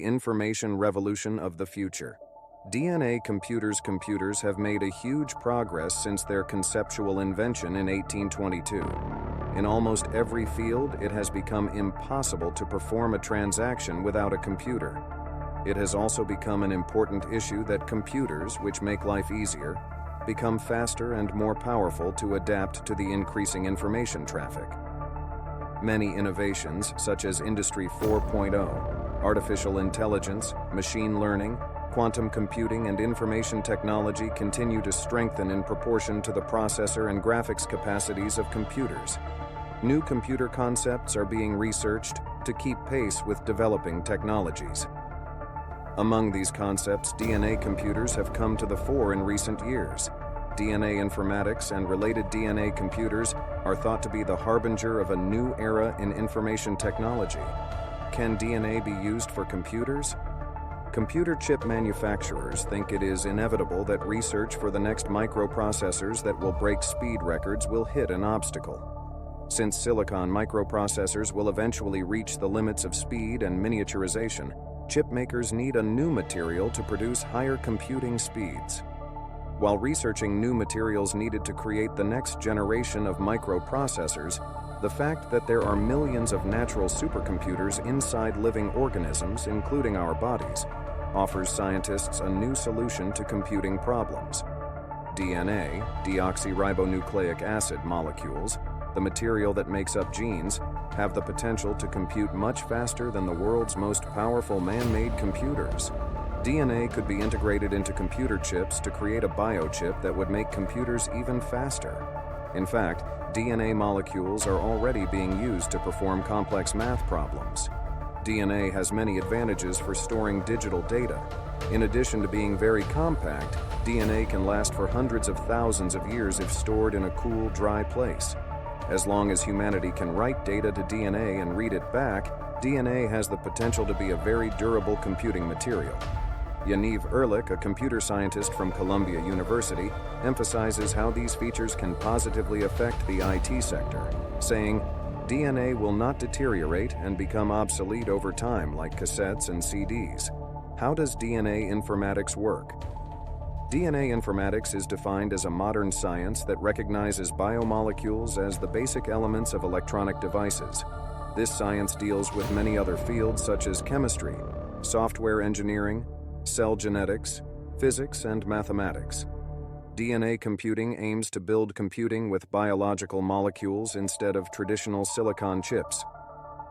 information revolution of the future. DNA computers have made a huge progress since their conceptual invention in 1822. In almost every field, it has become impossible to perform a transaction without a computer. It has also become an important issue that computers, which make life easier, become faster and more powerful to adapt to the increasing information traffic. Many innovations, such as Industry 4.0, artificial intelligence, machine learning, quantum computing, and information technology continue to strengthen in proportion to the processor and graphics capacities of computers. New computer concepts are being researched to keep pace with developing technologies. Among these concepts, DNA computers have come to the fore in recent years. DNA informatics and related DNA computers are thought to be the harbinger of a new era in information technology. Can DNA be used for computers? Computer chip manufacturers think it is inevitable that research for the next microprocessors that will break speed records will hit an obstacle. Since silicon microprocessors will eventually reach the limits of speed and miniaturization, chip makers need a new material to produce higher computing speeds. While researching new materials needed to create the next generation of microprocessors, the fact that there are millions of natural supercomputers inside living organisms, including our bodies, offers scientists a new solution to computing problems. DNA, deoxyribonucleic acid molecules, the material that makes up genes, have the potential to compute much faster than the world's most powerful man-made computers. DNA could be integrated into computer chips to create a biochip that would make computers even faster. In fact, DNA molecules are already being used to perform complex math problems. DNA has many advantages for storing digital data. In addition to being very compact, DNA can last for hundreds of thousands of years if stored in a cool, dry place. As long as humanity can write data to DNA and read it back, DNA has the potential to be a very durable computing material. Yaniv Ehrlich, a computer scientist from Columbia University, emphasizes how these features can positively affect the IT sector, saying, DNA will not deteriorate and become obsolete over time like cassettes and CDs. How does DNA informatics work? DNA informatics is defined as a modern science that recognizes biomolecules as the basic elements of electronic devices. This science deals with many other fields such as chemistry, software engineering, cell genetics, physics, and mathematics. DNA computing aims to build computing with biological molecules instead of traditional silicon chips.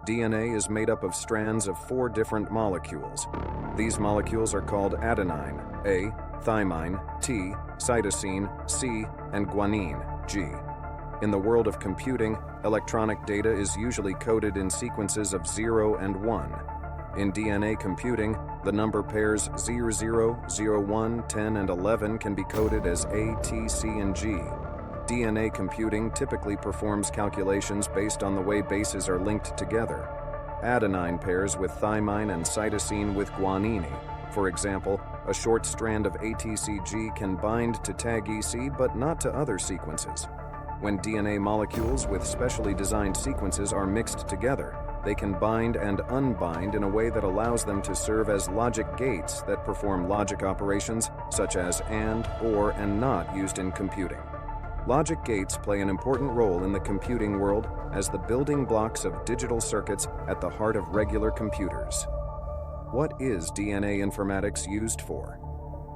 DNA is made up of strands of 4 different molecules. These molecules are called adenine, A, thymine, T, cytosine, C, and guanine, G. In the world of computing, electronic data is usually coded in sequences of 0 and 1. In DNA computing, the number pairs 00, 01, 10, and 11 can be coded as A, T, C, and G. DNA computing typically performs calculations based on the way bases are linked together. Adenine pairs with thymine and cytosine with guanine. For example, a short strand of ATCG can bind to tag EC but not to other sequences. When DNA molecules with specially designed sequences are mixed together, they can bind and unbind in a way that allows them to serve as logic gates that perform logic operations such as and, or, and not used in computing. Logic gates play an important role in the computing world as the building blocks of digital circuits at the heart of regular computers. What is DNA informatics used for?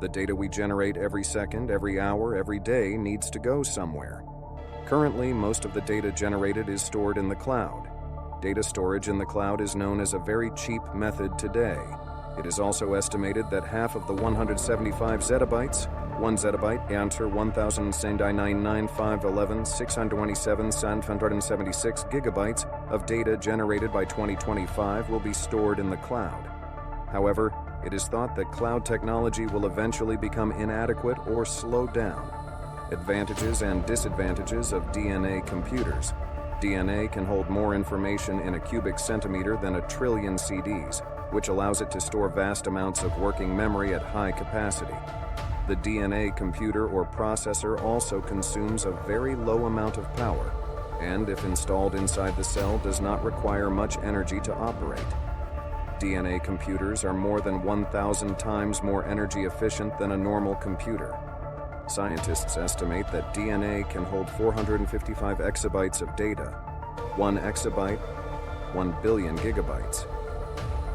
The data we generate every second, every hour, every day needs to go somewhere. Currently, most of the data generated is stored in the cloud. Data storage in the cloud is known as a very cheap method today. It is also estimated that half of the 175 zettabytes, 1 zettabyte, answer 1099,511,627,776 gigabytes of data generated by 2025 will be stored in the cloud. However, it is thought that cloud technology will eventually become inadequate or slow down. Advantages and disadvantages of DNA computers. DNA can hold more information in a cubic centimeter than a trillion CDs, which allows it to store vast amounts of working memory at high capacity. The DNA computer or processor also consumes a very low amount of power, and if installed inside the cell, does not require much energy to operate. DNA computers are more than 1,000 times more energy efficient than a normal computer. Scientists estimate that DNA can hold 455 exabytes of data. 1 exabyte, 1 billion gigabytes.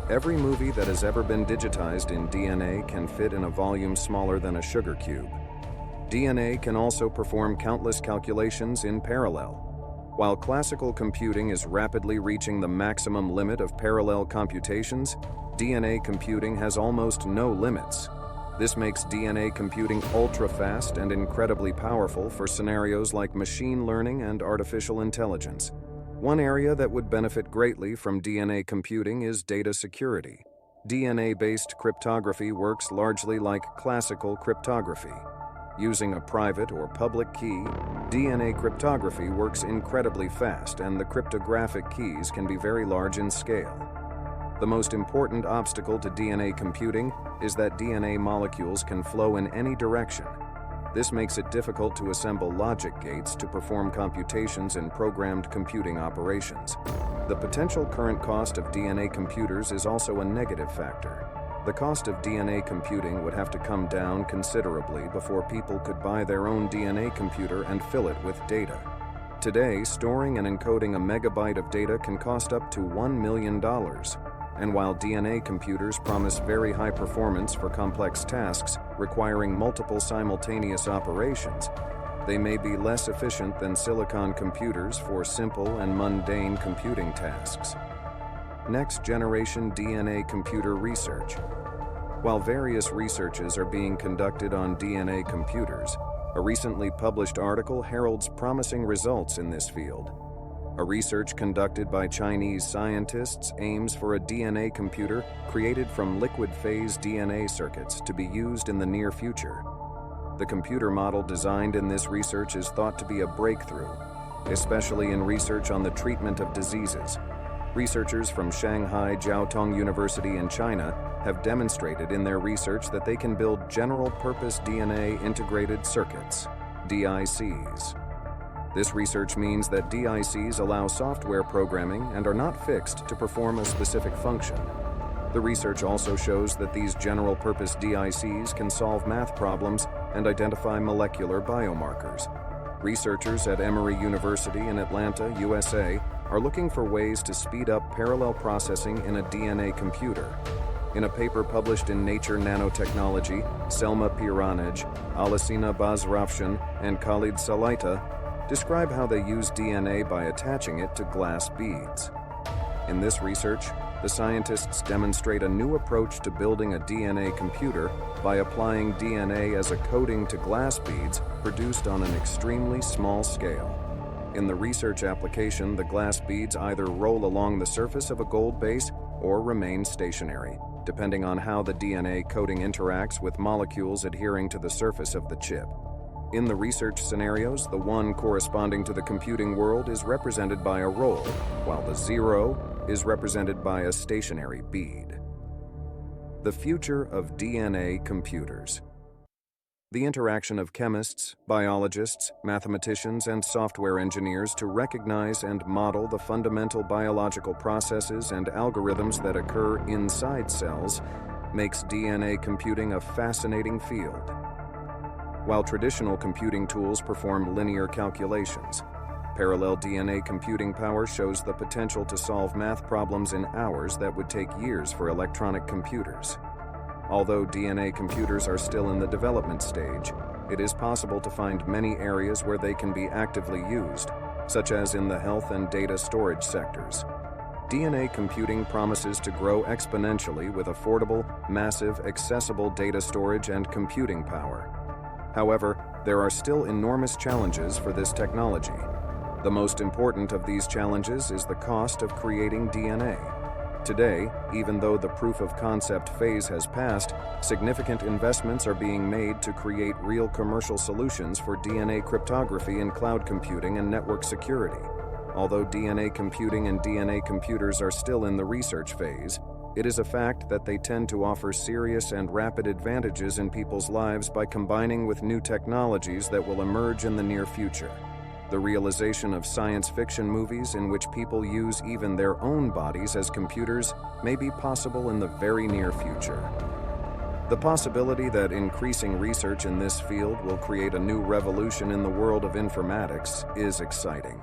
Every movie that has ever been digitized in DNA can fit in a volume smaller than a sugar cube. DNA can also perform countless calculations in parallel. While classical computing is rapidly reaching the maximum limit of parallel computations, DNA computing has almost no limits. This makes DNA computing ultra-fast and incredibly powerful for scenarios like machine learning and artificial intelligence. One area that would benefit greatly from DNA computing is data security. DNA-based cryptography works largely like classical cryptography. Using a private or public key, DNA cryptography works incredibly fast, and the cryptographic keys can be very large in scale. The most important obstacle to DNA computing is that DNA molecules can flow in any direction. This makes it difficult to assemble logic gates to perform computations in programmed computing operations. The potential current cost of DNA computers is also a negative factor. The cost of DNA computing would have to come down considerably before people could buy their own DNA computer and fill it with data. Today, storing and encoding a megabyte of data can cost up to $1 million. And while DNA computers promise very high performance for complex tasks requiring multiple simultaneous operations, they may be less efficient than silicon computers for simple and mundane computing tasks. Next-generation DNA computer research. While various researches are being conducted on DNA computers, a recently published article heralds promising results in this field. A research conducted by Chinese scientists aims for a DNA computer created from liquid-phase DNA circuits to be used in the near future. The computer model designed in this research is thought to be a breakthrough, especially in research on the treatment of diseases. Researchers from Shanghai Jiaotong University in China have demonstrated in their research that they can build general-purpose DNA integrated circuits, DICs. This research means that DICs allow software programming and are not fixed to perform a specific function. The research also shows that these general-purpose DICs can solve math problems and identify molecular biomarkers. Researchers at Emory University in Atlanta, USA, are looking for ways to speed up parallel processing in a DNA computer. In a paper published in Nature Nanotechnology, Selma Piranij, Alasina Bazrafshan, and Khalid Salaita describe how they use DNA by attaching it to glass beads. In this research, the scientists demonstrate a new approach to building a DNA computer by applying DNA as a coating to glass beads produced on an extremely small scale. In the research application, the glass beads either roll along the surface of a gold base or remain stationary, depending on how the DNA coating interacts with molecules adhering to the surface of the chip. In the research scenarios, the 1 corresponding to the computing world is represented by a roll, while the 0 is represented by a stationary bead. The future of DNA computers. The interaction of chemists, biologists, mathematicians, and software engineers to recognize and model the fundamental biological processes and algorithms that occur inside cells makes DNA computing a fascinating field. While traditional computing tools perform linear calculations, parallel DNA computing power shows the potential to solve math problems in hours that would take years for electronic computers. Although DNA computers are still in the development stage, it is possible to find many areas where they can be actively used, such as in the health and data storage sectors. DNA computing promises to grow exponentially with affordable, massive, accessible data storage and computing power. However, there are still enormous challenges for this technology. The most important of these challenges is the cost of creating DNA. Today, even though the proof of concept phase has passed, significant investments are being made to create real commercial solutions for DNA cryptography in cloud computing and network security. Although DNA computing and DNA computers are still in the research phase, it is a fact that they tend to offer serious and rapid advantages in people's lives by combining with new technologies that will emerge in the near future. The realization of science fiction movies in which people use even their own bodies as computers may be possible in the very near future. The possibility that increasing research in this field will create a new revolution in the world of informatics is exciting.